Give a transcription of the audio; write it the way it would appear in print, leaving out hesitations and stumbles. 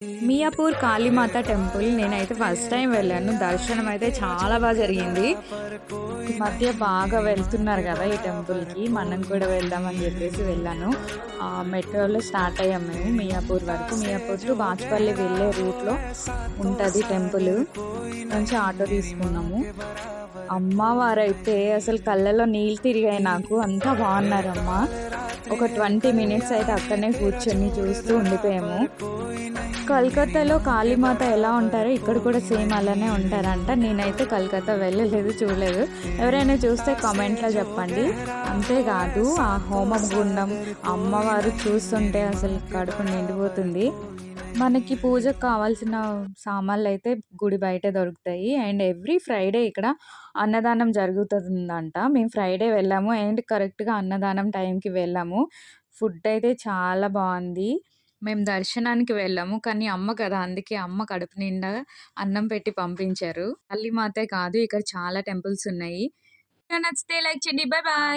Miyapur Kalimata temple నేనైతే first time వెళ్ళాను. దర్శనం అయితే చాలా జరిగింది. ఈ మధ్య బాగా వెళ్తున్నారు గదా! ఈ టెంపుల్‌కి. మనం కూడా వెళ్దామని జెప్పేసి వెళ్ళాను. మెట్రోలో స్టార్ట్ అయ్యాం మేము మియాపూర్ వరకు. మియాపూర్ టు బాచుపల్లి వెళ్ళే రూట్‌లో ఉంటది టెంపులు. నుంచి ఆటో తీసుకున్నాము. అమ్మవారైతే అసలు కళ్ళలో నీళ్ళు తిరిగాయి నాకు. అంత బాగున్నారమ్మ. ఒక 20 మినిట్స్ అయితే అక్కడనే కూర్చొని చూస్తూ ఉండిపోయాము. కలకత్తాలో కాళీమాత ఎలా ఉంటారో ఇక్కడ కూడా సేమ్ అలానే ఉంటారంట. నేనైతే కలకత్తా వెళ్ళలేదు, చూడలేదు. ఎవరైనా చూస్తే కామెంట్‌లో చెప్పండి. అంతేకాదు ఆ హోమం గుండం, అమ్మవారు చూస్తుంటే అసలు కడుపు నిండిపోతుంది. మనకి పూజకు కావాల్సిన సామాన్లయితే గుడి బయటే దొరుకుతాయి. అండ్ ఎవ్రీ ఫ్రైడే ఇక్కడ అన్నదానం జరుగుతుందంట. మేము ఫ్రైడే వెళ్ళాము అండ్ కరెక్ట్‌గా అన్నదానం టైంకి వెళ్ళాము. ఫుడ్ అయితే చాలా బావుంది. మేము దర్శనానికి వెళ్ళాము. కానీ అమ్మ కదా! అందుకే అమ్మ కడుపు నిండా అన్నం పెట్టి పంపించారు. కాళీమాతే కాదు ఇక్కడ చాలా టెంపుల్స్ ఉన్నాయి. నచ్చితే లైక్ చేయండి. Bye bye.